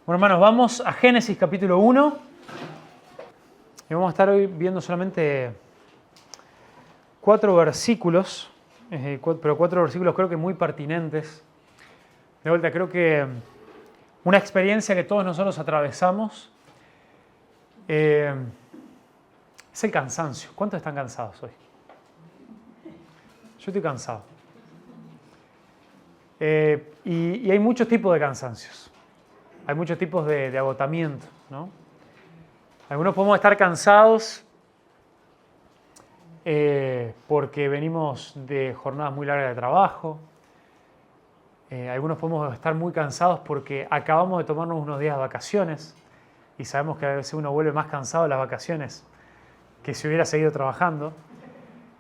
Bueno, hermanos, vamos a Génesis capítulo 1 y vamos a estar hoy viendo solamente 4 versículos, pero 4 versículos creo que muy pertinentes. De vuelta, creo que una experiencia que todos nosotros atravesamos es el cansancio. ¿Cuántos están cansados hoy? Yo estoy cansado. Y hay muchos tipos de cansancios. Hay muchos tipos de agotamiento, ¿no? Algunos podemos estar cansados porque venimos de jornadas muy largas de trabajo. Algunos podemos estar muy cansados porque acabamos de tomarnos unos días de vacaciones y sabemos que a veces uno vuelve más cansado de las vacaciones que si hubiera seguido trabajando.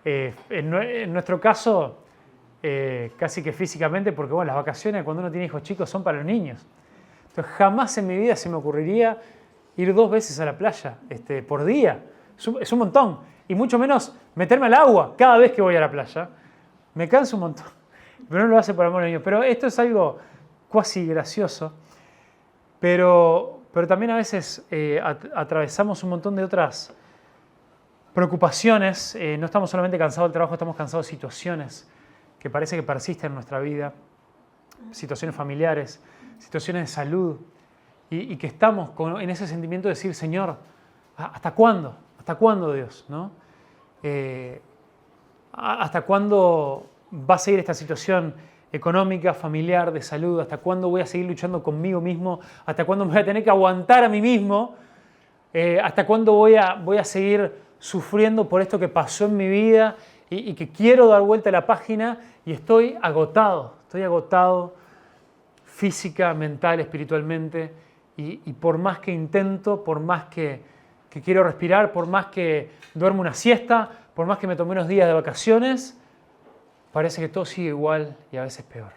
En nuestro caso, casi que físicamente, porque bueno, las vacaciones cuando uno tiene hijos chicos son para los niños. Entonces, jamás en mi vida se me ocurriría ir 2 veces a la playa por día. Es un montón. Y mucho menos meterme al agua cada vez que voy a la playa. Me canso un montón. Pero no lo hace por amor a niños. Pero esto es algo cuasi gracioso. Pero también a veces atravesamos un montón de otras preocupaciones. No estamos solamente cansados del trabajo, estamos cansados de situaciones que parece que persisten en nuestra vida. Situaciones familiares, situaciones de salud. Y que estamos en ese sentimiento de decir, Señor, ¿hasta cuándo? ¿Hasta cuándo, Dios? ¿No? ¿Hasta cuándo va a seguir esta situación económica, familiar, de salud? ¿Hasta cuándo voy a seguir luchando conmigo mismo? ¿Hasta cuándo me voy a tener que aguantar a mí mismo? ¿Hasta cuándo voy a seguir sufriendo por esto que pasó en mi vida y que quiero dar vuelta a la página y estoy agotado física, mental, espiritualmente? Y por más que intento, por más que quiero respirar, por más que duermo una siesta, por más que me tomé unos días de vacaciones, parece que todo sigue igual y a veces peor.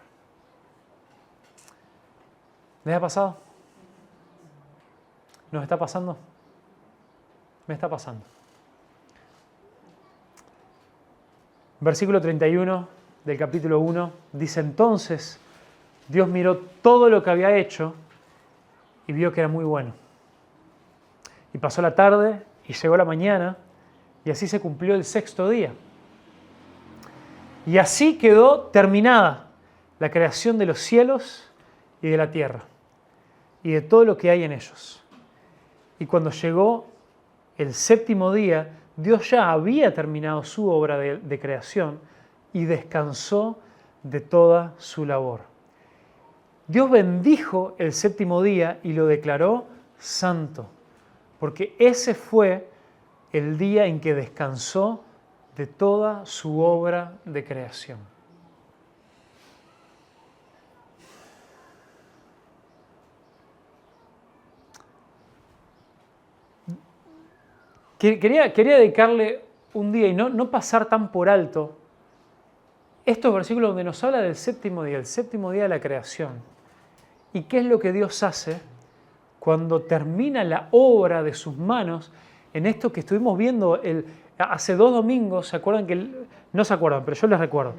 ¿Les ha pasado? ¿Nos está pasando? Me está pasando. Versículo 31 del capítulo 1 dice: entonces Dios miró todo lo que había hecho y vio que era muy bueno. Y pasó la tarde y llegó la mañana y así se cumplió el 6º día. Y así quedó terminada la creación de los cielos y de la tierra y de todo lo que hay en ellos. Y cuando llegó el 7º día, Dios ya había terminado su obra de creación y descansó de toda su labor. Dios bendijo el 7º día y lo declaró santo, porque ese fue el día en que descansó de toda su obra de creación. Quería dedicarle un día y no pasar tan por alto estos versículos donde nos habla del 7º día, el 7º día de la creación. ¿Y qué es lo que Dios hace cuando termina la obra de sus manos en esto que estuvimos viendo hace 2 domingos? ¿Se acuerdan no se acuerdan, pero yo les recuerdo.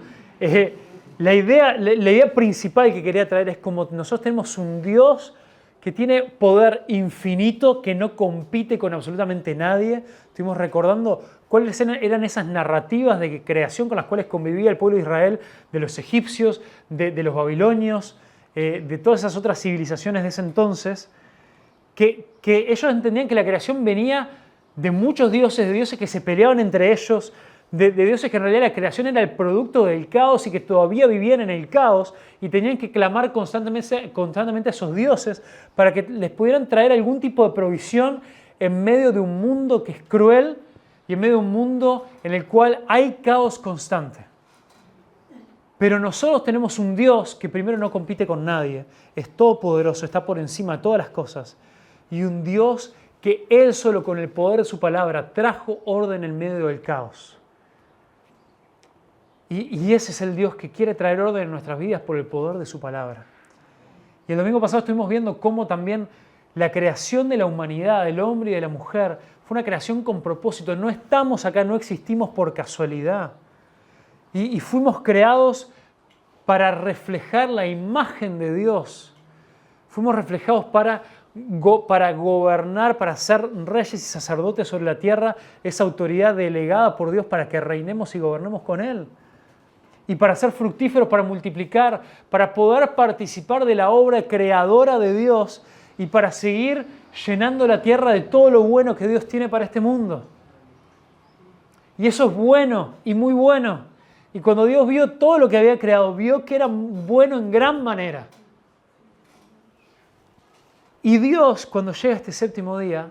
La idea principal que quería traer es como nosotros tenemos un Dios que tiene poder infinito, que no compite con absolutamente nadie. Estuvimos recordando cuáles eran esas narrativas de creación con las cuales convivía el pueblo de Israel, de los egipcios, de los babilonios, de todas esas otras civilizaciones de ese entonces, que ellos entendían que la creación venía de muchos dioses, de dioses que se peleaban entre ellos, de dioses que en realidad la creación era el producto del caos y que todavía vivían en el caos y tenían que clamar constantemente a esos dioses para que les pudieran traer algún tipo de provisión en medio de un mundo que es cruel y en medio de un mundo en el cual hay caos constante. Pero nosotros tenemos un Dios que primero no compite con nadie, es todopoderoso, está por encima de todas las cosas. Y un Dios que Él solo con el poder de su palabra trajo orden en medio del caos. Y ese es el Dios que quiere traer orden en nuestras vidas por el poder de su palabra. Y el domingo pasado estuvimos viendo cómo también la creación de la humanidad, del hombre y de la mujer, fue una creación con propósito. No estamos acá, no existimos por casualidad. Y fuimos creados para reflejar la imagen de Dios. Fuimos reflejados para para gobernar, para ser reyes y sacerdotes sobre la tierra, esa autoridad delegada por Dios para que reinemos y gobernemos con Él. Y para ser fructíferos, para multiplicar, para poder participar de la obra creadora de Dios y para seguir llenando la tierra de todo lo bueno que Dios tiene para este mundo. Y eso es bueno y muy bueno. Y cuando Dios vio todo lo que había creado, vio que era bueno en gran manera. Y Dios, cuando llega este séptimo día,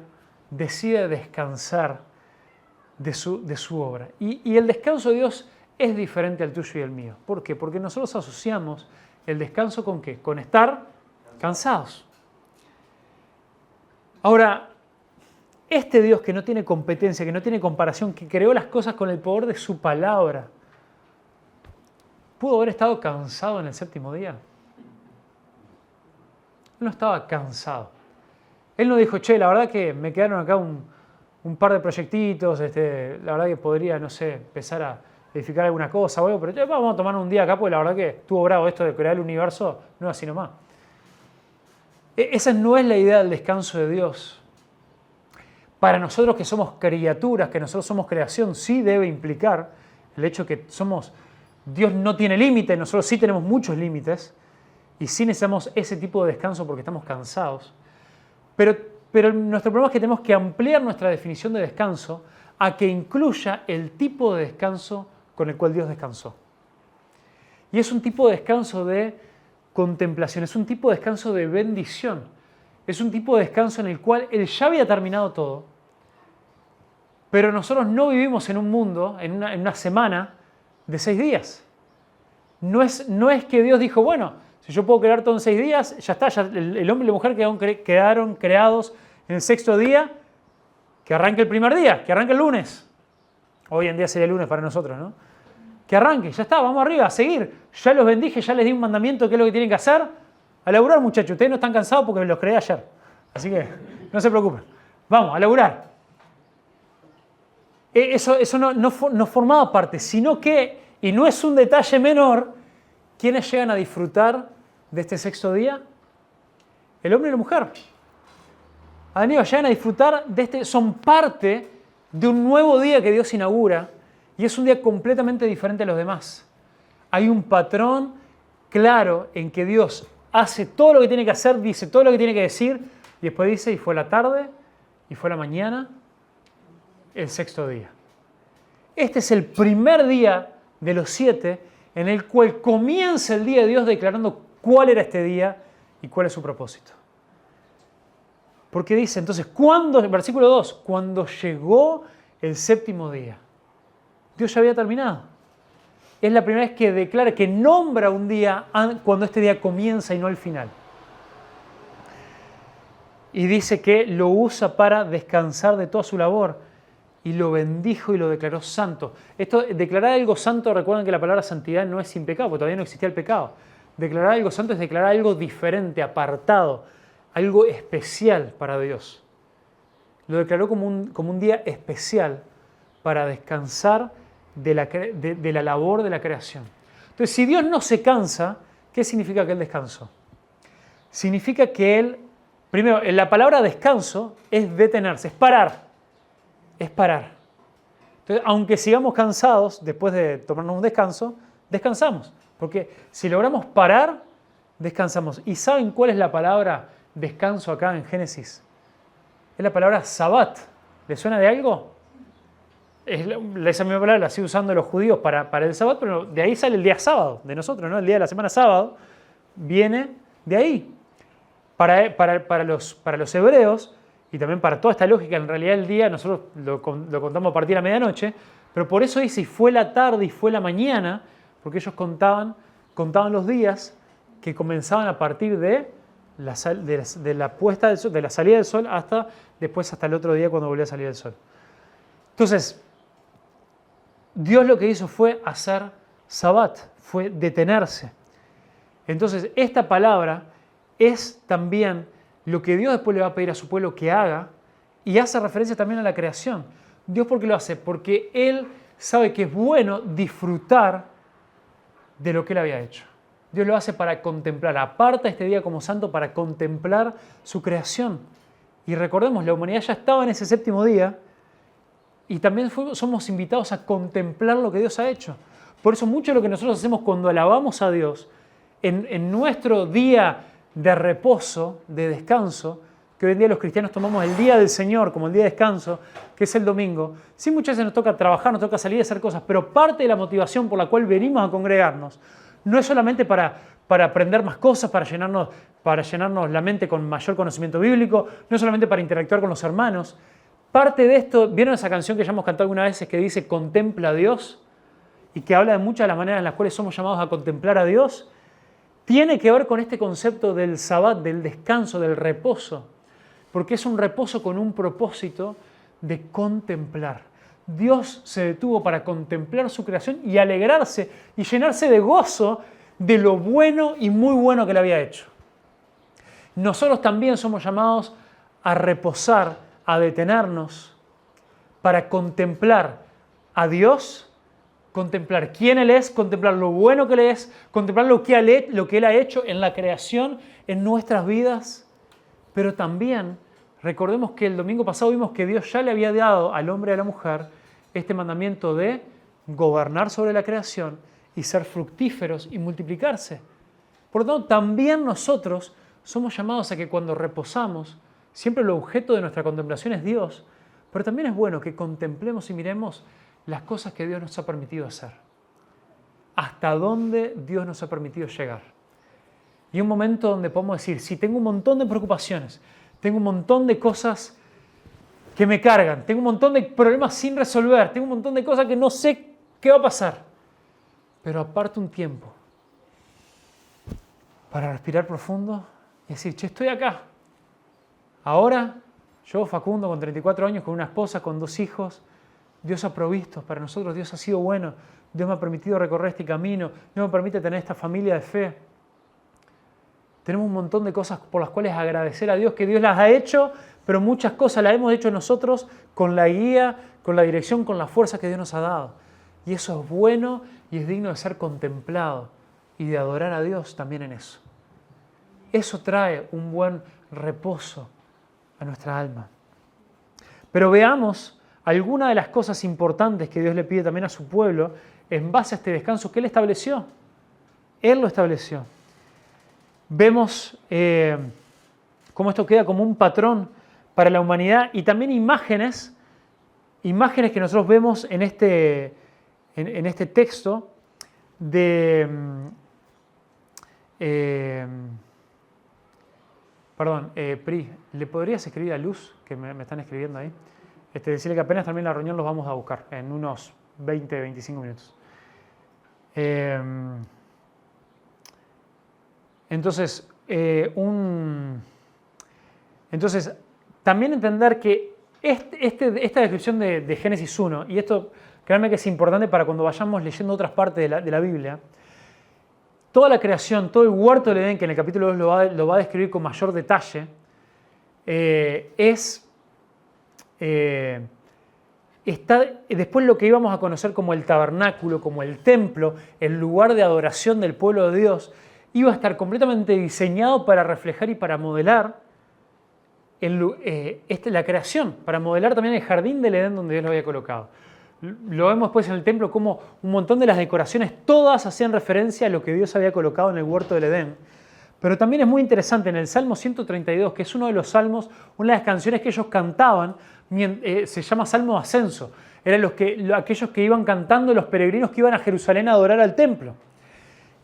decide descansar de su obra. Y el descanso de Dios es diferente al tuyo y el mío. ¿Por qué? Porque nosotros asociamos el descanso ¿con qué? Con estar cansados. Ahora, este Dios que no tiene competencia, que no tiene comparación, que creó las cosas con el poder de su palabra, ¿pudo haber estado cansado en el séptimo día? Él no estaba cansado. Él no dijo, che, la verdad que me quedaron acá un par de proyectitos, la verdad que podría, no sé, empezar a edificar alguna cosa o algo, pero vamos a tomar un día acá porque la verdad que estuvo bravo esto de crear el universo, no es así nomás. Esa no es la idea del descanso de Dios. Para nosotros que somos criaturas, que nosotros somos creación, sí debe implicar el hecho que Dios no tiene límite, nosotros sí tenemos muchos límites y sí necesitamos ese tipo de descanso porque estamos cansados. Pero nuestro problema es que tenemos que ampliar nuestra definición de descanso a que incluya el tipo de descanso con el cual Dios descansó. Y es un tipo de descanso de contemplación, es un tipo de descanso de bendición, es un tipo de descanso en el cual Él ya había terminado todo, pero nosotros no vivimos en un mundo, en una semana de 6 días. No es que Dios dijo, bueno, si yo puedo crear todo en 6 días, ya está, ya el hombre y la mujer quedaron creados en el sexto día, que arranque el primer día, que arranque el lunes. Hoy en día sería el lunes para nosotros, ¿no? Que arranque, ya está, vamos arriba, a seguir. Ya los bendije, ya les di un mandamiento, ¿qué es lo que tienen que hacer? A laburar, muchachos. Ustedes no están cansados porque los creé ayer. Así que no se preocupen. Vamos, a laburar. Eso no formaba parte, sino que, y no es un detalle menor, ¿quiénes llegan a disfrutar de este sexto día? El hombre y la mujer. Adán y Eva llegan a disfrutar de son parte de un nuevo día que Dios inaugura y es un día completamente diferente a los demás. Hay un patrón claro en que Dios hace todo lo que tiene que hacer, dice todo lo que tiene que decir y después dice, y fue la tarde, y fue la mañana, el sexto día. Este es el primer día de los 7 en el cual comienza el día de Dios declarando cuál era este día y cuál es su propósito. Porque dice entonces, versículo 2, cuando llegó el séptimo día, Dios ya había terminado. Es la primera vez que declara, que nombra un día cuando este día comienza y no el final. Y dice que lo usa para descansar de toda su labor y lo bendijo y lo declaró santo. Esto, declarar algo santo, recuerden que la palabra santidad no es sin pecado, porque todavía no existía el pecado. Declarar algo santo es declarar algo diferente, apartado, algo especial para Dios. Lo declaró como un día especial para descansar de la labor de la creación. Entonces, si Dios no se cansa, ¿qué significa que Él descansó? Significa que Él, primero, la palabra descanso es detenerse, es parar. Es parar. Entonces, aunque sigamos cansados, después de tomarnos un descanso, descansamos. Porque si logramos parar, descansamos. ¿Y saben cuál es la palabra descanso acá en Génesis? Es la palabra Sabbat. ¿Les suena de algo? Esa misma palabra la siguen usando los judíos para el Sabbat, pero de ahí sale el día sábado de nosotros, ¿no? El día de la semana sábado viene de ahí. Para los hebreos, y también para toda esta lógica, en realidad el día nosotros lo contamos a partir de la medianoche, pero por eso dice, y fue la tarde y fue la mañana, porque ellos contaban los días que comenzaban a partir de la puesta del sol, de la salida del sol hasta el otro día cuando volvía a salir el sol. Entonces, Dios lo que hizo fue hacer Sabbat, fue detenerse. Entonces, esta palabra es también lo que Dios después le va a pedir a su pueblo que haga y hace referencia también a la creación. Dios, ¿por qué lo hace? Porque Él sabe que es bueno disfrutar de lo que Él había hecho. Dios lo hace para contemplar. Aparta este día como santo para contemplar su creación. Y recordemos, la humanidad ya estaba en ese séptimo día y también somos invitados a contemplar lo que Dios ha hecho. Por eso mucho de lo que nosotros hacemos cuando alabamos a Dios, en nuestro día de reposo, de descanso, que hoy en día los cristianos tomamos el día del Señor como el día de descanso, que es el domingo, sí muchas veces nos toca trabajar, nos toca salir a hacer cosas, pero parte de la motivación por la cual venimos a congregarnos no es solamente para aprender más cosas, para llenarnos la mente con mayor conocimiento bíblico, no es solamente para interactuar con los hermanos. Parte de esto, ¿vieron esa canción que ya hemos cantado algunas veces que dice contempla a Dios? Y que habla de muchas de las maneras en las cuales somos llamados a contemplar a Dios. Tiene que ver con este concepto del sabbat, del descanso, del reposo. Porque es un reposo con un propósito de contemplar. Dios se detuvo para contemplar su creación y alegrarse y llenarse de gozo de lo bueno y muy bueno que le había hecho. Nosotros también somos llamados a reposar, a detenernos para contemplar a Dios, contemplar quién Él es, contemplar lo bueno que Él es, contemplar lo que Él ha hecho en la creación, en nuestras vidas, pero también recordemos que el domingo pasado vimos que Dios ya le había dado al hombre y a la mujer este mandamiento de gobernar sobre la creación y ser fructíferos y multiplicarse. Por lo tanto, también nosotros somos llamados a que cuando reposamos, siempre el objeto de nuestra contemplación es Dios, pero también es bueno que contemplemos y miremos las cosas que Dios nos ha permitido hacer. Hasta dónde Dios nos ha permitido llegar. Y un momento donde podemos decir, sí, tengo un montón de preocupaciones, tengo un montón de cosas que me cargan, tengo un montón de problemas sin resolver, tengo un montón de cosas que no sé qué va a pasar. Pero aparte un tiempo para respirar profundo y decir, che, estoy acá. Ahora, yo, Facundo, con 34 años, con una esposa, con 2 hijos, Dios ha provisto para nosotros, Dios ha sido bueno, Dios me ha permitido recorrer este camino, Dios me permite tener esta familia de fe. Tenemos un montón de cosas por las cuales agradecer a Dios, que Dios las ha hecho, pero muchas cosas las hemos hecho nosotros con la guía, con la dirección, con la fuerza que Dios nos ha dado. Y eso es bueno y es digno de ser contemplado y de adorar a Dios también en eso. Eso trae un buen reposo a nuestra alma. Pero veamos algunas de las cosas importantes que Dios le pide también a su pueblo en base a este descanso que Él estableció. Él lo estableció. Vemos cómo esto queda como un patrón para la humanidad y también imágenes que nosotros vemos en este texto de... Pri, ¿le podrías escribir a Luz, que me están escribiendo ahí? Decirle que apenas termine la reunión los vamos a buscar en unos 20-25 minutos. Entonces, también entender que esta descripción de Génesis 1, y esto créanme que es importante para cuando vayamos leyendo otras partes de la Biblia, toda la creación, todo el huerto del Edén, que en el capítulo 2 lo va a describir con mayor detalle, está después lo que íbamos a conocer como el tabernáculo, como el templo, el lugar de adoración del pueblo de Dios, iba a estar completamente diseñado para reflejar y para modelar la creación, para modelar también el jardín del Edén donde Dios lo había colocado. Lo vemos después en el templo como un montón de las decoraciones, todas hacían referencia a lo que Dios había colocado en el huerto del Edén. Pero también es muy interesante, en el Salmo 132, que es uno de los salmos, una de las canciones que ellos cantaban, se llama Salmo de Ascenso. Eran aquellos que iban cantando los peregrinos que iban a Jerusalén a adorar al templo.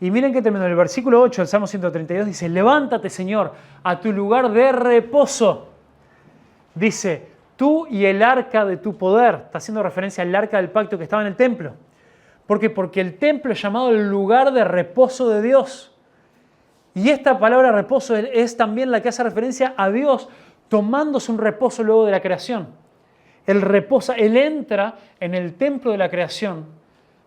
Y miren qué tremendo, en el versículo 8 del Salmo 132 dice, levántate, Señor, a tu lugar de reposo. Dice, tú y el arca de tu poder. Está haciendo referencia al arca del pacto que estaba en el templo. ¿Por qué? Porque el templo es llamado el lugar de reposo de Dios. Y esta palabra reposo es también la que hace referencia a Dios tomándose un reposo luego de la creación. Él reposa, Él entra en el templo de la creación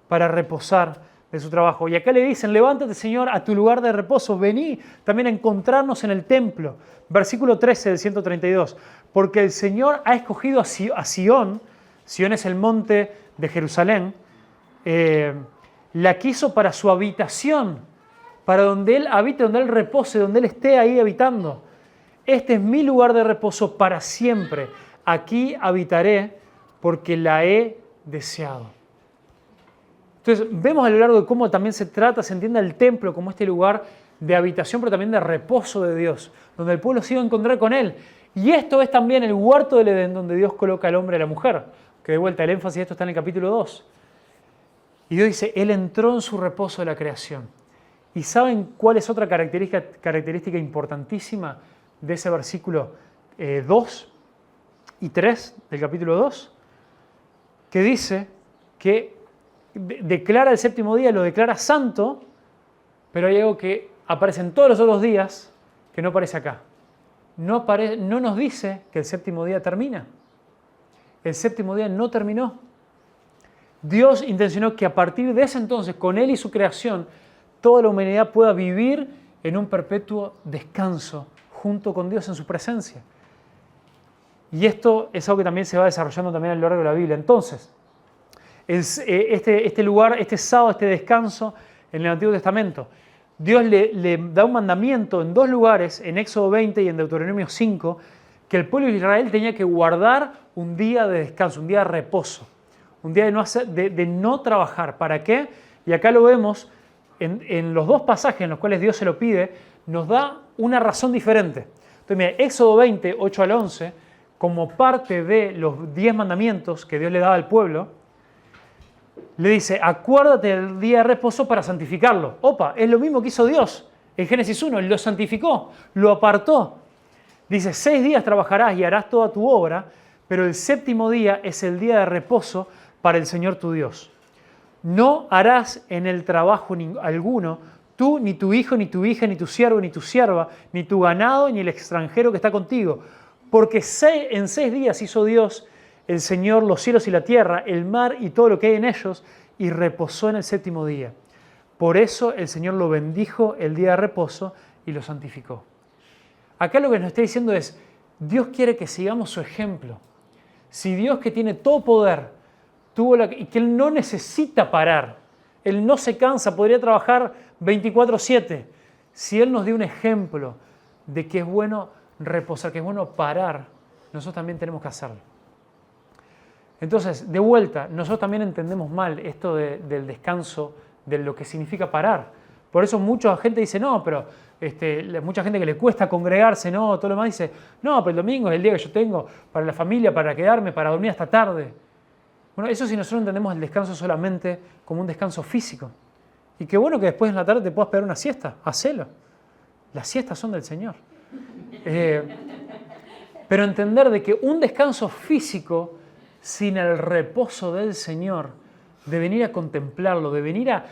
para reposar de su trabajo. Y acá le dicen, levántate, Señor, a tu lugar de reposo, vení también a encontrarnos en el templo. Versículo 13 del 132, porque el Señor ha escogido a Sión, Sión es el monte de Jerusalén, la quiso para su habitación, para donde Él habite, donde Él repose, donde Él esté ahí habitando. Este es mi lugar de reposo para siempre. Aquí habitaré porque la he deseado. Entonces, vemos a lo largo de cómo también se entiende el templo como este lugar de habitación, pero también de reposo de Dios, donde el pueblo se iba a encontrar con Él. Y esto es también el huerto del Edén, donde Dios coloca al hombre y a la mujer, que de vuelta el énfasis de esto está en el capítulo 2. Y Dios dice, Él entró en su reposo de la creación. ¿Y saben cuál es otra característica importantísima de ese versículo 2 y 3 del capítulo 2? Que dice que declara el séptimo día, lo declara santo, pero hay algo que aparece en todos los otros días que no aparece acá. No nos dice que el séptimo día termina. El séptimo día no terminó. Dios intencionó que a partir de ese entonces, con Él y su creación, toda la humanidad pueda vivir en un perpetuo descanso junto con Dios en su presencia. Y esto es algo que también se va desarrollando también a lo largo de la Biblia. Entonces, este lugar, este sábado, este descanso en el Antiguo Testamento, Dios le da un mandamiento en dos lugares, en Éxodo 20 y en Deuteronomio 5, que el pueblo de Israel tenía que guardar un día de descanso, un día de reposo, un día de no trabajar. ¿Para qué? Y acá lo vemos en los dos pasajes en los cuales Dios se lo pide, nos da una razón diferente. Entonces, mira, Éxodo 20, 8 al 11, como parte de los 10 mandamientos que Dios le daba al pueblo, le dice, acuérdate del día de reposo para santificarlo. Opa, es lo mismo que hizo Dios en Génesis 1, lo santificó, lo apartó. Dice, 6 días trabajarás y harás toda tu obra, pero el séptimo día es el día de reposo para el Señor tu Dios. No harás en el trabajo alguno, tú, ni tu hijo, ni tu hija, ni tu siervo, ni tu sierva, ni tu ganado, ni el extranjero que está contigo. Porque en 6 días hizo Dios, el Señor, los cielos y la tierra, el mar y todo lo que hay en ellos, y reposó en el séptimo día. Por eso el Señor lo bendijo el día de reposo y lo santificó. Acá lo que nos está diciendo es, Dios quiere que sigamos su ejemplo. Si Dios, que tiene todo poder, y que Él no necesita parar, Él no se cansa, podría trabajar 24/7. Si Él nos dio un ejemplo de que es bueno reposar, que es bueno parar, nosotros también tenemos que hacerlo. Entonces, de vuelta, nosotros también entendemos mal esto del descanso, de lo que significa parar. Por eso mucha gente dice, no, pero mucha gente que le cuesta congregarse, no, todo lo demás dice, no, pero el domingo es el día que yo tengo para la familia, para quedarme, para dormir hasta tarde. Bueno, eso si nosotros entendemos el descanso solamente como un descanso físico. Y qué bueno que después en la tarde te puedas pegar una siesta, hacelo. Las siestas son del Señor. Pero entender de que un descanso físico sin el reposo del Señor, de venir a contemplarlo, de venir a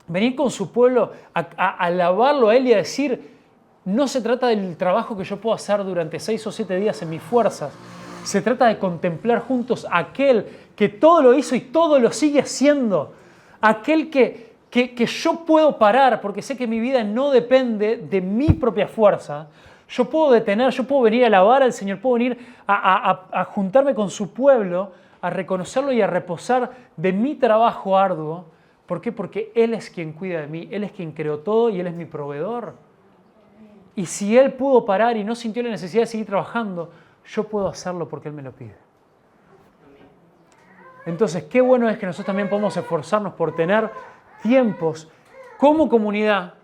venir con su pueblo a alabarlo a Él y a decir, no se trata del trabajo que yo puedo hacer durante 6 o 7 días en mis fuerzas, se trata de contemplar juntos a aquel que todo lo hizo y todo lo sigue haciendo, aquel que yo puedo parar porque sé que mi vida no depende de mi propia fuerza. Yo puedo detener, yo puedo venir a alabar al Señor, puedo venir a juntarme con su pueblo, a reconocerlo y a reposar de mi trabajo arduo. ¿Por qué? Porque Él es quien cuida de mí, Él es quien creó todo y Él es mi proveedor. Y si Él pudo parar y no sintió la necesidad de seguir trabajando, yo puedo hacerlo porque Él me lo pide. Entonces, qué bueno es que nosotros también podamos esforzarnos por tener tiempos como comunidad,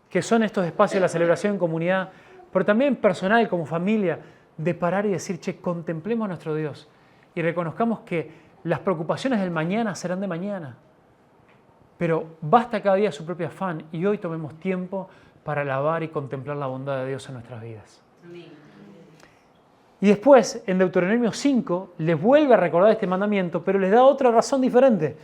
que son estos espacios de la celebración en comunidad, pero también personal, como familia, de parar y decir, che, contemplemos a nuestro Dios y reconozcamos que las preocupaciones del mañana serán de mañana. Pero basta cada día su propio afán y hoy tomemos tiempo para alabar y contemplar la bondad de Dios en nuestras vidas. Amén. Y después, en Deuteronomio 5, les vuelve a recordar este mandamiento, pero les da otra razón diferente.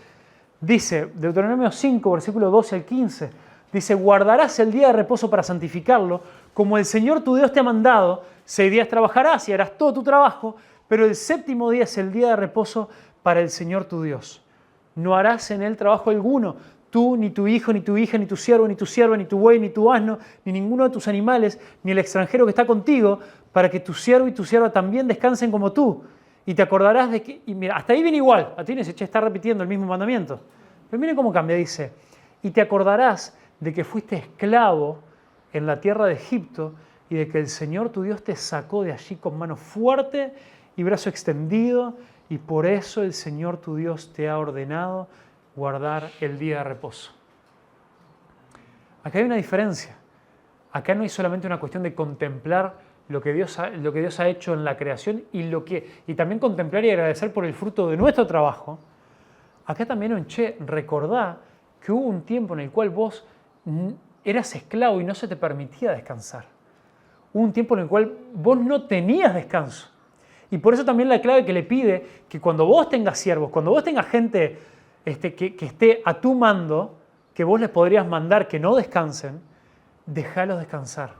Dice, Deuteronomio 5, versículo 12 al 15, dice, guardarás el día de reposo para santificarlo, como el Señor tu Dios te ha mandado, 6 días trabajarás y harás todo tu trabajo, pero el séptimo día es el día de reposo para el Señor tu Dios. No harás en él trabajo alguno, tú, ni tu hijo, ni tu hija, ni tu siervo, ni tu sierva, ni tu buey, ni tu asno, ni ninguno de tus animales, ni el extranjero que está contigo, para que tu siervo y tu sierva también descansen como tú. Y te acordarás de que... Y mira, hasta ahí viene igual. A ti está repitiendo el mismo mandamiento. Pero miren cómo cambia, dice. Y te acordarás de que fuiste esclavo en la tierra de Egipto y de que el Señor tu Dios te sacó de allí con mano fuerte y brazo extendido, y por eso el Señor tu Dios te ha ordenado guardar el día de reposo. Acá hay una diferencia. Acá no hay solamente una cuestión de contemplar lo que Dios ha hecho en la creación y también contemplar y agradecer por el fruto de nuestro trabajo. Acá también, recordá que hubo un tiempo en el cual vos eras esclavo y no se te permitía descansar. Hubo un tiempo en el cual vos no tenías descanso. Y por eso también la clave que le pide que cuando vos tengas siervos, cuando vos tengas gente que esté a tu mando, que vos les podrías mandar que no descansen, déjalos descansar.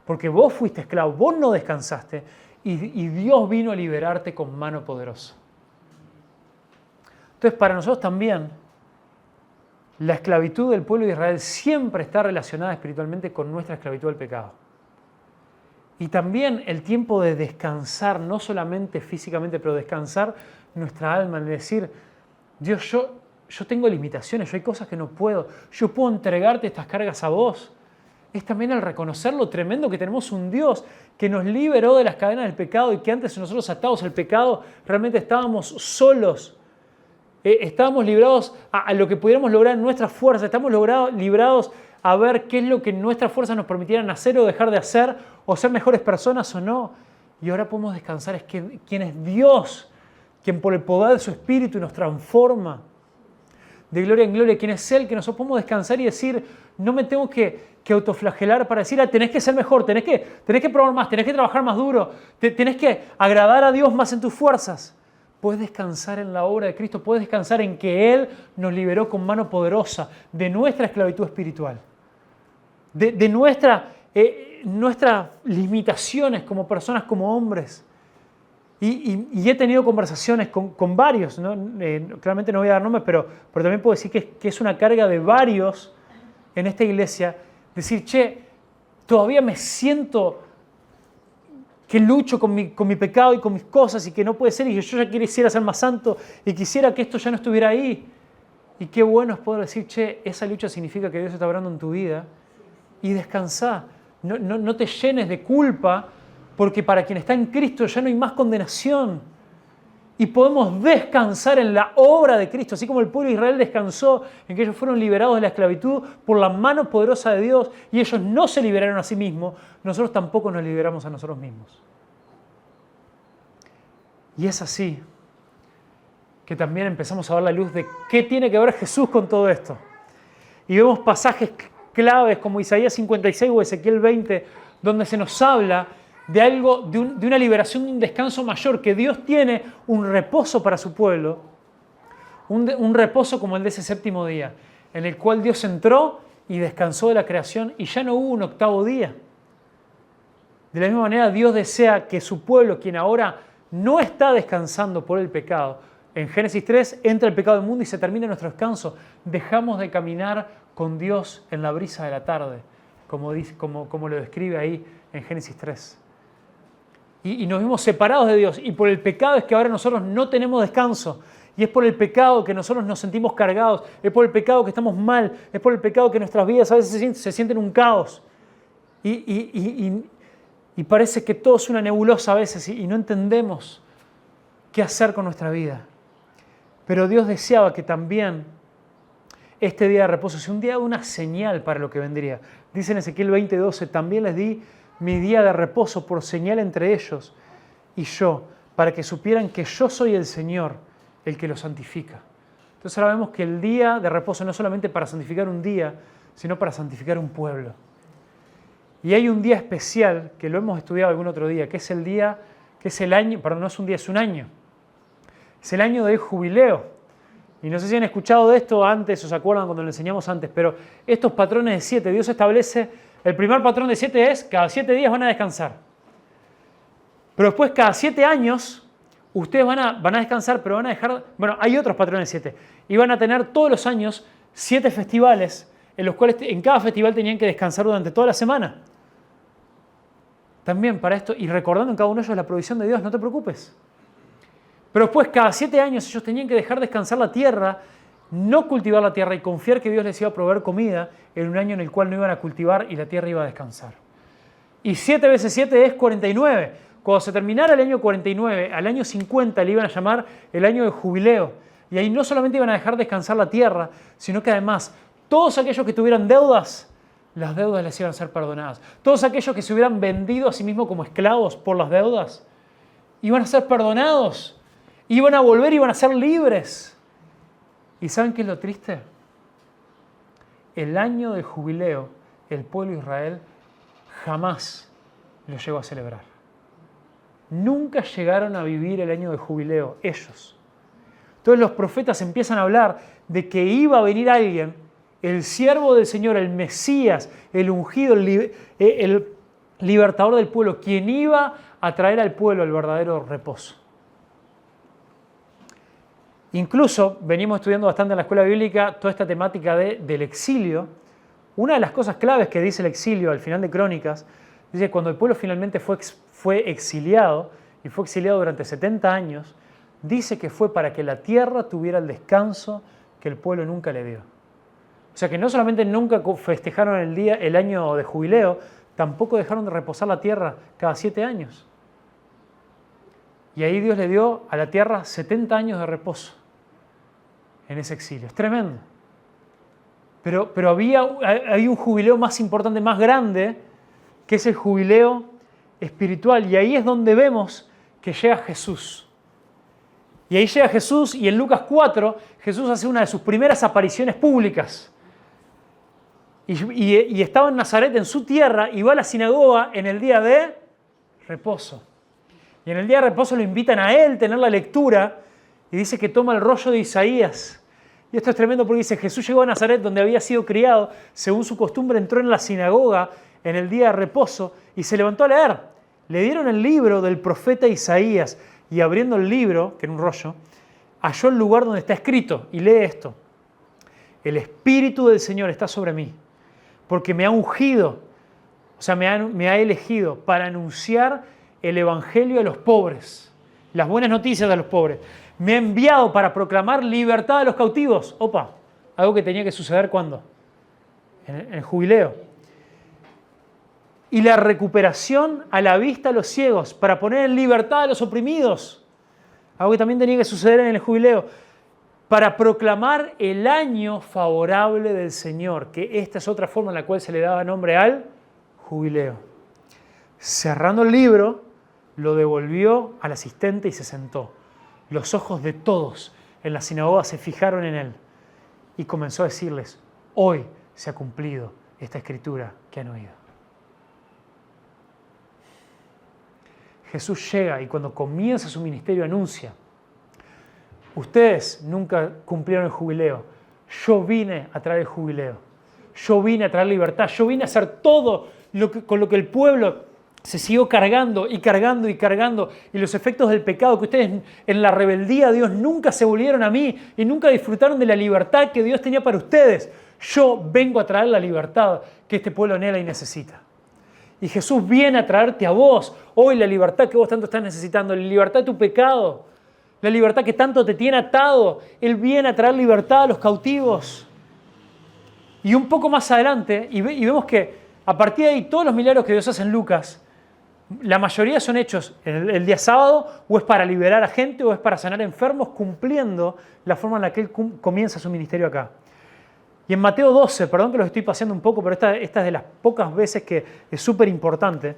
Porque vos fuiste esclavo, vos no descansaste y Dios vino a liberarte con mano poderosa. Entonces, para nosotros también, la esclavitud del pueblo de Israel siempre está relacionada espiritualmente con nuestra esclavitud al pecado. Y también el tiempo de descansar, no solamente físicamente, pero descansar nuestra alma, en decir, Dios, yo tengo limitaciones, yo hay cosas que no puedo, yo puedo entregarte estas cargas a vos. Es también el reconocer lo tremendo que tenemos un Dios que nos liberó de las cadenas del pecado y que antes nosotros atados al pecado realmente estábamos solos. Estábamos librados a lo que pudiéramos lograr en nuestra fuerza, estamos librados a ver qué es lo que nuestras fuerzas nos permitieran hacer o dejar de hacer, o ser mejores personas o no. Y ahora podemos descansar, es que quien es Dios, quien por el poder de su Espíritu nos transforma de gloria en gloria, quien es Él, que nosotros podemos descansar y decir, no me tengo que autoflagelar para decir, tenés que ser mejor, tenés que probar más, tenés que trabajar más duro, tenés que agradar a Dios más en tus fuerzas. Puedes descansar en la obra de Cristo, puedes descansar en que Él nos liberó con mano poderosa de nuestra esclavitud espiritual, de nuestras limitaciones como personas, como hombres. Y he tenido conversaciones con varios, ¿no? Claramente no voy a dar nombres, pero también puedo decir que es una carga de varios en esta iglesia, decir, todavía me siento que lucho con mi pecado y con mis cosas y que no puede ser y que yo ya quisiera ser más santo y quisiera que esto ya no estuviera ahí. Y qué bueno es poder decir, esa lucha significa que Dios está obrando en tu vida y descansá. No te llenes de culpa porque para quien está en Cristo ya no hay más condenación. Y podemos descansar en la obra de Cristo, así como el pueblo de Israel descansó en que ellos fueron liberados de la esclavitud por la mano poderosa de Dios y ellos no se liberaron a sí mismos, nosotros tampoco nos liberamos a nosotros mismos. Y es así que también empezamos a ver la luz de qué tiene que ver Jesús con todo esto. Y vemos pasajes claves como Isaías 56 o Ezequiel 20, donde se nos habla de algo, de una liberación, de un descanso mayor, que Dios tiene un reposo para su pueblo, un reposo como el de ese séptimo día, en el cual Dios entró y descansó de la creación y ya no hubo un octavo día. De la misma manera, Dios desea que su pueblo, quien ahora no está descansando por el pecado, en Génesis 3 entra el pecado del mundo y se termina nuestro descanso. Dejamos de caminar con Dios en la brisa de la tarde, como lo describe ahí en Génesis 3. Y nos vimos separados de Dios y por el pecado es que ahora nosotros no tenemos descanso y es por el pecado que nosotros nos sentimos cargados, es por el pecado que estamos mal, es por el pecado que nuestras vidas a veces se sienten un caos y parece que todo es una nebulosa a veces y no entendemos qué hacer con nuestra vida. Pero Dios deseaba que también este día de reposo sea un día de una señal para lo que vendría. Dice en Ezequiel 20:12, también les di mi día de reposo por señal entre ellos y yo, para que supieran que yo soy el Señor, el que los santifica. Entonces ahora vemos que el día de reposo no es solamente para santificar un día, sino para santificar un pueblo. Y hay un día especial, que lo hemos estudiado algún otro día, que es el día, que es el año, perdón, no es un día, es un año. Es el año del jubileo. Y no sé si han escuchado de esto antes o se acuerdan cuando lo enseñamos antes, pero estos patrones de 7, Dios establece. El primer patrón de 7 es, cada 7 días van a descansar. Pero después, cada 7 años, ustedes van a descansar, pero van a dejar. Bueno, hay otros patrones de 7. Y van a tener todos los años 7 festivales, en los cuales en cada festival tenían que descansar durante toda la semana. También para esto, y recordando en cada uno de ellos la provisión de Dios, no te preocupes. Pero después, cada 7 años, ellos tenían que dejar descansar la tierra no cultivar la tierra y confiar que Dios les iba a proveer comida en un año en el cual no iban a cultivar y la tierra iba a descansar. Y 7 veces 7 es 49. Cuando se terminara el año 49, al año 50 le iban a llamar el año de jubileo. Y ahí no solamente iban a dejar descansar la tierra, sino que además todos aquellos que tuvieran deudas, las deudas les iban a ser perdonadas. Todos aquellos que se hubieran vendido a sí mismos como esclavos por las deudas, iban a ser perdonados. Iban a volver, iban a ser libres. ¿Y saben qué es lo triste? El año del jubileo, el pueblo de Israel jamás lo llegó a celebrar. Nunca llegaron a vivir el año de jubileo, ellos. Entonces los profetas empiezan a hablar de que iba a venir alguien, el siervo del Señor, el Mesías, el ungido, el libertador del pueblo, quien iba a traer al pueblo el verdadero reposo. Incluso venimos estudiando bastante en la escuela bíblica toda esta temática del exilio. Una de las cosas claves que dice el exilio al final de Crónicas, dice que cuando el pueblo finalmente fue exiliado, y fue exiliado durante 70 años, dice que fue para que la tierra tuviera el descanso que el pueblo nunca le dio. O sea que no solamente nunca festejaron el año de jubileo, tampoco dejaron de reposar la tierra cada 7 años. Y ahí Dios le dio a la tierra 70 años de reposo en ese exilio. Es tremendo. Pero había un jubileo más importante, más grande, que es el jubileo espiritual. Y ahí es donde vemos que llega Jesús. Y ahí llega Jesús y en Lucas 4 Jesús hace una de sus primeras apariciones públicas. Y estaba en Nazaret, en su tierra, y va a la sinagoga en el día de reposo. Y en el día de reposo lo invitan a él a tener la lectura y dice que toma el rollo de Isaías. Y esto es tremendo porque dice, Jesús llegó a Nazaret donde había sido criado, según su costumbre entró en la sinagoga en el día de reposo y se levantó a leer. Le dieron el libro del profeta Isaías y abriendo el libro, que era un rollo, halló el lugar donde está escrito y lee esto. El Espíritu del Señor está sobre mí porque me ha ungido, o sea, me ha elegido para anunciar el Evangelio a los pobres, las buenas noticias a los pobres. Me ha enviado para proclamar libertad a los cautivos. Opa, algo que tenía que suceder ¿cuándo? En el jubileo. Y la recuperación a la vista a los ciegos, para poner en libertad a los oprimidos. Algo que también tenía que suceder en el jubileo. Para proclamar el año favorable del Señor, que esta es otra forma en la cual se le daba nombre al jubileo. Cerrando el libro, lo devolvió al asistente y se sentó. Los ojos de todos en la sinagoga se fijaron en él y comenzó a decirles, hoy se ha cumplido esta escritura que han oído. Jesús llega y cuando comienza su ministerio anuncia, ustedes nunca cumplieron el jubileo, yo vine a traer el jubileo, yo vine a traer libertad, yo vine a hacer todo con lo que el pueblo se siguió cargando y cargando y cargando, y los efectos del pecado que ustedes en la rebeldía a Dios nunca se volvieron a mí y nunca disfrutaron de la libertad que Dios tenía para ustedes. Yo vengo a traer la libertad que este pueblo anhela y necesita. Y Jesús viene a traerte a vos hoy la libertad que vos tanto estás necesitando, la libertad de tu pecado, la libertad que tanto te tiene atado. Él viene a traer libertad a los cautivos. Y un poco más adelante, y vemos que a partir de ahí todos los milagros que Dios hace en Lucas, la mayoría son hechos el día sábado, o es para liberar a gente, o es para sanar enfermos, cumpliendo la forma en la que Él comienza su ministerio acá. Y en Mateo 12, perdón que los estoy paseando un poco, pero esta es de las pocas veces que es súper importante,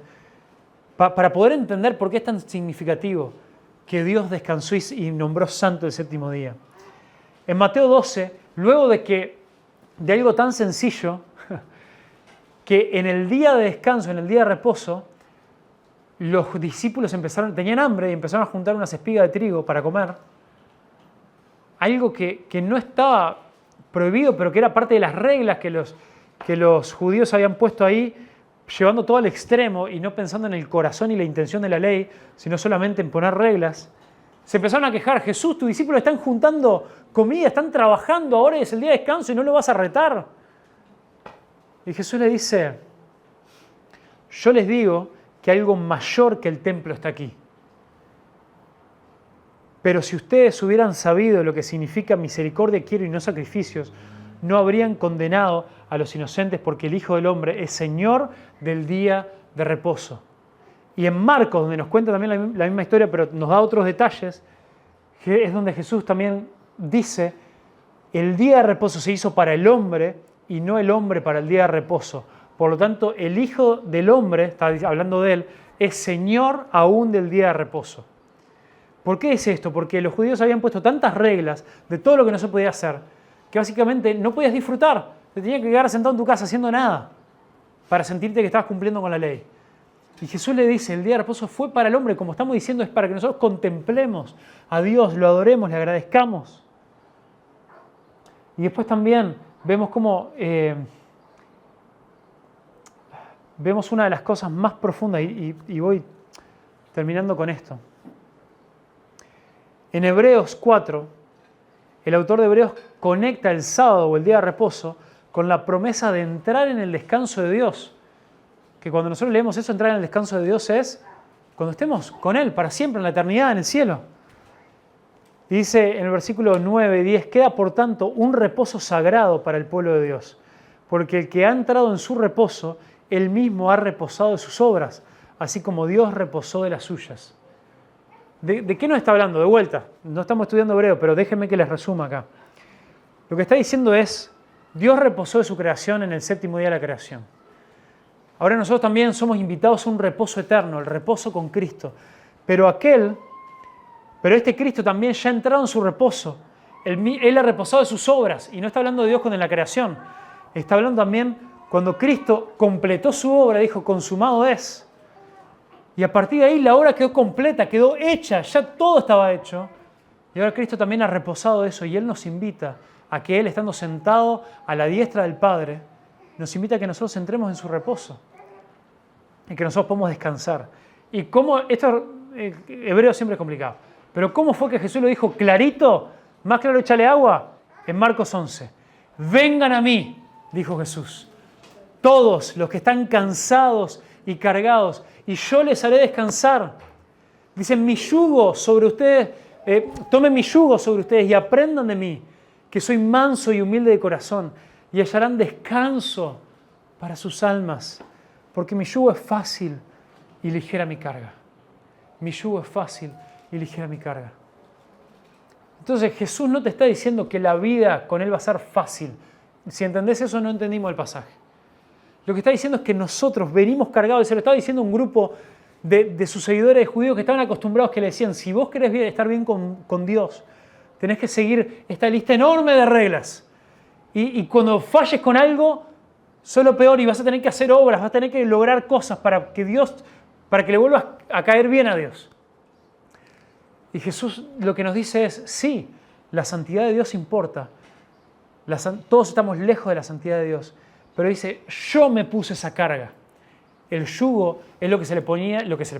para poder entender por qué es tan significativo que Dios descansó y nombró santo el séptimo día. En Mateo 12, luego de algo tan sencillo, que en el día de descanso, en el día de reposo, los discípulos tenían hambre y empezaron a juntar unas espigas de trigo para comer. Algo que no estaba prohibido, pero que era parte de las reglas que los judíos habían puesto ahí, llevando todo al extremo y no pensando en el corazón y la intención de la ley, sino solamente en poner reglas. Se empezaron a quejar, Jesús, tus discípulos están juntando comida, están trabajando, ahora es el día de descanso y no lo vas a retar. Y Jesús le dice, yo les digo que algo mayor que el templo está aquí. Pero si ustedes hubieran sabido lo que significa misericordia quiero y no sacrificios, no habrían condenado a los inocentes porque el Hijo del Hombre es Señor del día de reposo. Y en Marcos, donde nos cuenta también la misma historia, pero nos da otros detalles, que es donde Jesús también dice, el día de reposo se hizo para el hombre y no el hombre para el día de reposo. Por lo tanto, el Hijo del Hombre, está hablando de él, es Señor aún del día de reposo. ¿Por qué es esto? Porque los judíos habían puesto tantas reglas de todo lo que no se podía hacer, que básicamente no podías disfrutar. Te tenías que quedar sentado en tu casa haciendo nada para sentirte que estabas cumpliendo con la ley. Y Jesús le dice, el día de reposo fue para el hombre, como estamos diciendo, es para que nosotros contemplemos a Dios, lo adoremos, le agradezcamos. Y después también vemos cómo vemos una de las cosas más profundas, y voy terminando con esto. En Hebreos 4, el autor de Hebreos conecta el sábado o el día de reposo con la promesa de entrar en el descanso de Dios. Que cuando nosotros leemos eso, entrar en el descanso de Dios es cuando estemos con Él para siempre, en la eternidad, en el cielo. Dice en el versículo 9 y 10, queda por tanto un reposo sagrado para el pueblo de Dios, porque el que ha entrado en su reposo, él mismo ha reposado de sus obras, así como Dios reposó de las suyas. ¿De qué nos está hablando? De vuelta, no estamos estudiando hebreo, pero déjenme que les resuma acá. Lo que está diciendo es, Dios reposó de su creación en el séptimo día de la creación. Ahora nosotros también somos invitados a un reposo eterno, el reposo con Cristo. Pero este Cristo también ya ha entrado en su reposo. Él ha reposado de sus obras. Y no está hablando de Dios con la creación. Está hablando también cuando Cristo completó su obra, dijo, consumado es. Y a partir de ahí la obra quedó completa, quedó hecha, ya todo estaba hecho. Y ahora Cristo también ha reposado de eso y Él nos invita a que Él, estando sentado a la diestra del Padre, nos invita a que nosotros entremos en su reposo y que nosotros podamos descansar. Y cómo, esto hebreo siempre es complicado, pero ¿cómo fue que Jesús lo dijo clarito? Más claro, échale agua, en Marcos 11. Vengan a mí, dijo Jesús, todos los que están cansados y cargados, y yo les haré descansar. Dicen, mi yugo sobre ustedes, tomen mi yugo sobre ustedes y aprendan de mí, que soy manso y humilde de corazón, y hallarán descanso para sus almas, porque mi yugo es fácil y ligera mi carga. Mi yugo es fácil y ligera mi carga. Entonces Jesús no te está diciendo que la vida con Él va a ser fácil. Si entendés eso, no entendimos el pasaje. Lo que está diciendo es que nosotros venimos cargados, y se lo estaba diciendo un grupo de sus seguidores judíos que estaban acostumbrados, que le decían, si vos querés estar bien con Dios, tenés que seguir esta lista enorme de reglas. Y cuando falles con algo, solo peor, y vas a tener que hacer obras, vas a tener que lograr cosas para que le vuelvas a caer bien a Dios. Y Jesús lo que nos dice es, sí, la santidad de Dios importa. Todos estamos lejos de la santidad de Dios. Pero dice, yo me puse esa carga. El yugo es lo que se le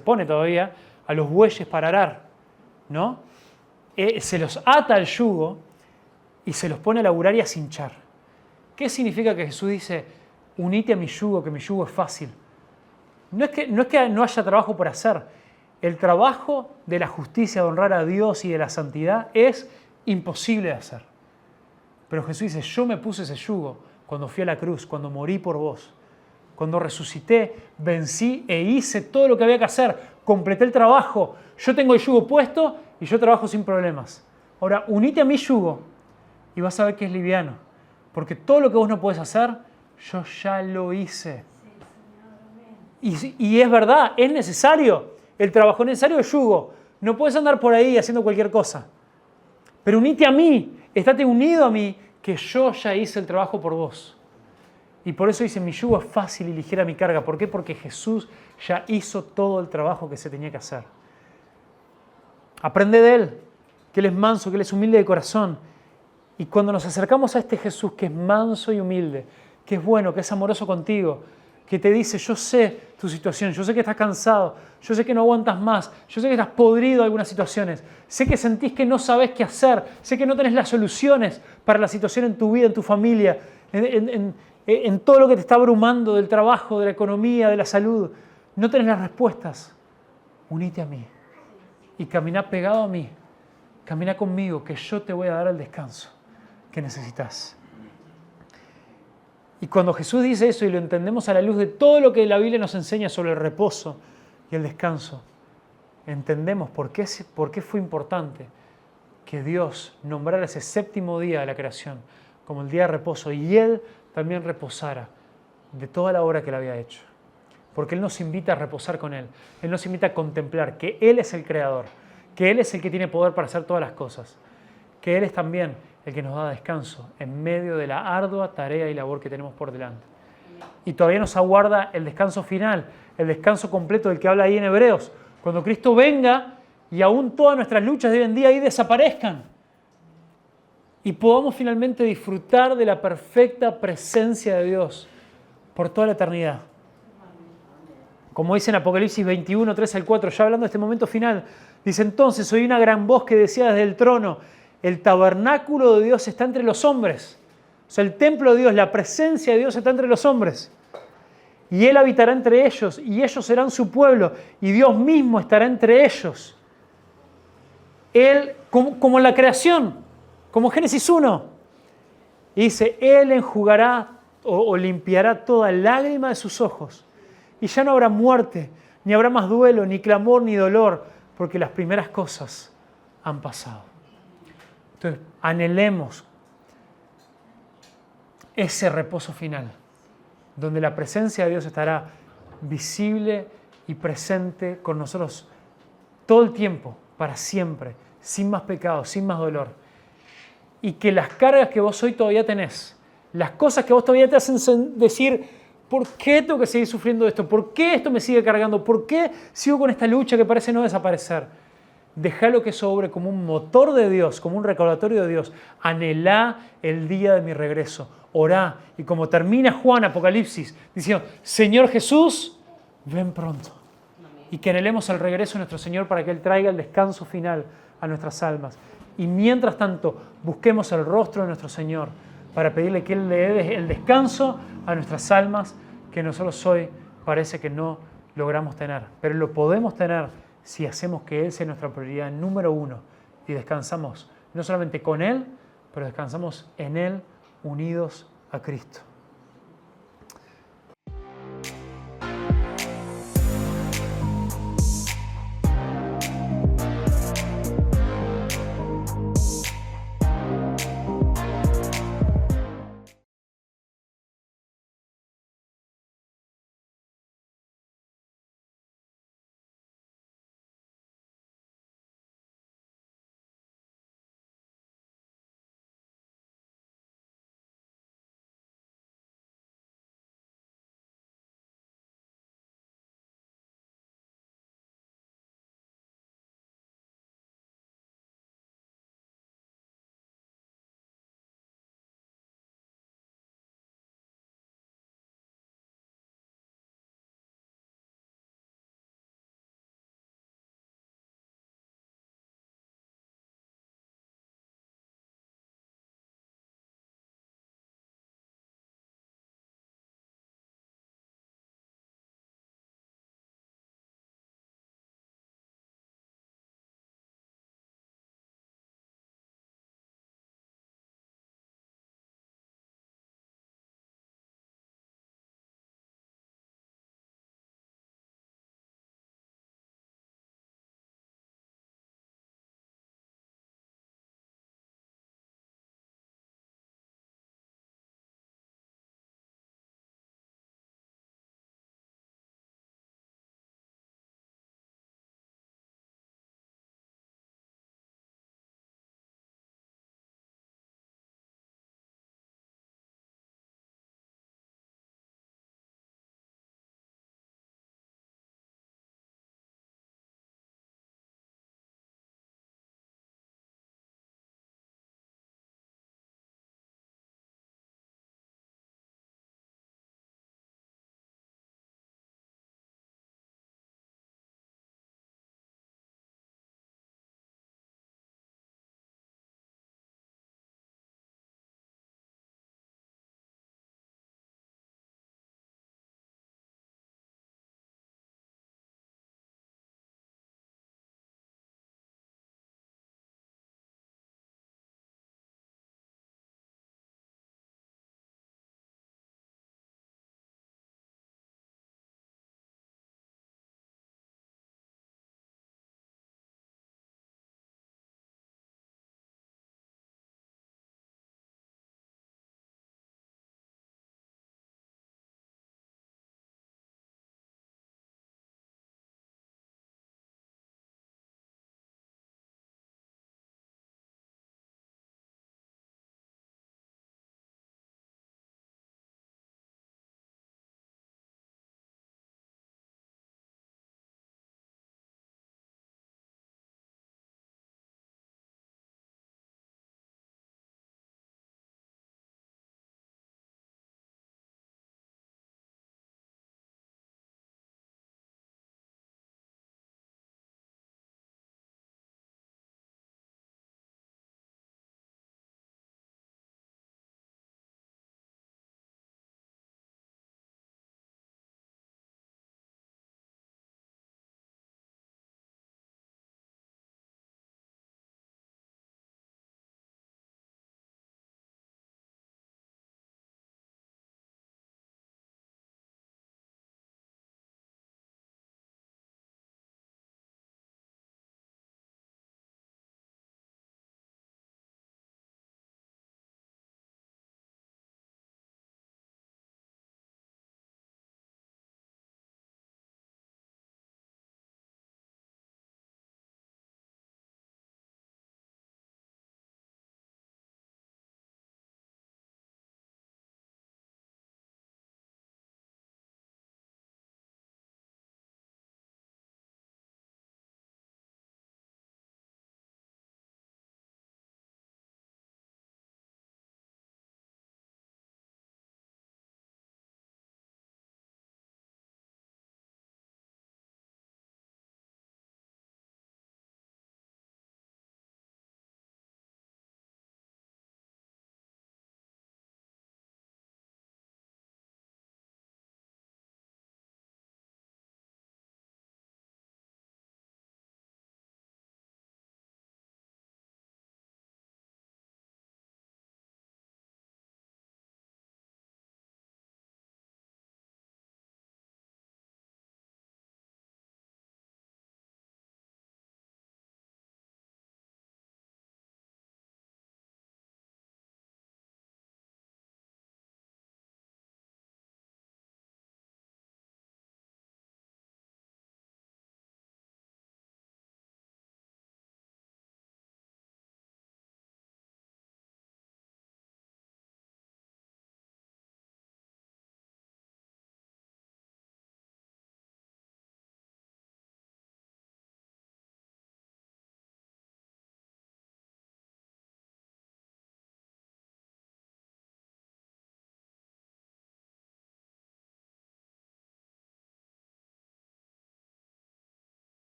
pone todavía a los bueyes para arar, ¿no? Se los ata al yugo y se los pone a laburar y a cinchar. ¿Qué significa que Jesús dice, unite a mi yugo, que mi yugo es fácil? No es que no haya trabajo por hacer. El trabajo de la justicia, de honrar a Dios y de la santidad es imposible de hacer. Pero Jesús dice, yo me puse ese yugo cuando fui a la cruz, cuando morí por vos, cuando resucité, vencí e hice todo lo que había que hacer, completé el trabajo, yo tengo el yugo puesto y yo trabajo sin problemas. Ahora, unite a mi yugo y vas a ver que es liviano, porque todo lo que vos no podés hacer, yo ya lo hice. Y es verdad, es necesario, el trabajo es necesario, el yugo. No puedes andar por ahí haciendo cualquier cosa. Pero unite a mí, estate unido a mí, que yo ya hice el trabajo por vos. Y por eso dice, mi yugo es fácil y ligera mi carga. ¿Por qué? Porque Jesús ya hizo todo el trabajo que se tenía que hacer. Aprende de Él, que Él es manso, que Él es humilde de corazón. Y cuando nos acercamos a este Jesús que es manso y humilde, que es bueno, que es amoroso contigo, que te dice, yo sé tu situación, yo sé que estás cansado, yo sé que no aguantas más, yo sé que estás podrido en algunas situaciones, sé que sentís que no sabés qué hacer, sé que no tenés las soluciones para la situación en tu vida, en tu familia, en todo lo que te está abrumando del trabajo, de la economía, de la salud. No tenés las respuestas. Unite a mí y caminá pegado a mí, camina conmigo, que yo te voy a dar el descanso que necesitas. Y cuando Jesús dice eso y lo entendemos a la luz de todo lo que la Biblia nos enseña sobre el reposo y el descanso, entendemos por qué fue importante que Dios nombrara ese séptimo día de la creación como el día de reposo y Él también reposara de toda la obra que Él había hecho. Porque Él nos invita a reposar con Él. Él nos invita a contemplar que Él es el Creador, que Él es el que tiene poder para hacer todas las cosas, que Él es también el que nos da descanso en medio de la ardua tarea y labor que tenemos por delante. Y todavía nos aguarda el descanso final, el descanso completo del que habla ahí en Hebreos, cuando Cristo venga y aún todas nuestras luchas de hoy en día ahí desaparezcan y podamos finalmente disfrutar de la perfecta presencia de Dios por toda la eternidad. Como dice en Apocalipsis 21, 3 al 4, ya hablando de este momento final, dice: entonces oí una gran voz que decía desde el trono, el tabernáculo de Dios está entre los hombres. O sea, el templo de Dios, la presencia de Dios está entre los hombres. Y Él habitará entre ellos, y ellos serán su pueblo, y Dios mismo estará entre ellos. Él, como en la creación, como Génesis 1, y dice: Él enjugará o limpiará toda lágrima de sus ojos. Y ya no habrá muerte, ni habrá más duelo, ni clamor, ni dolor, porque las primeras cosas han pasado. Entonces, anhelemos ese reposo final, donde la presencia de Dios estará visible y presente con nosotros todo el tiempo, para siempre, sin más pecado, sin más dolor. Y que las cargas que vos hoy todavía tenés, las cosas que vos todavía te hacen decir: ¿por qué tengo que seguir sufriendo esto? ¿Por qué esto me sigue cargando? ¿Por qué sigo con esta lucha que parece no desaparecer? Déjalo que sobre como un motor de Dios, como un recordatorio de Dios. Anhelá el día de mi regreso. Orá. Y como termina Juan, Apocalipsis, diciendo: Señor Jesús, ven pronto. Y que anhelemos el regreso de nuestro Señor para que Él traiga el descanso final a nuestras almas. Y mientras tanto, busquemos el rostro de nuestro Señor para pedirle que Él le dé el descanso a nuestras almas que nosotros hoy parece que no logramos tener. Pero lo podemos tener si hacemos que Él sea nuestra prioridad número uno y descansamos no solamente con Él, pero descansamos en Él unidos a Cristo.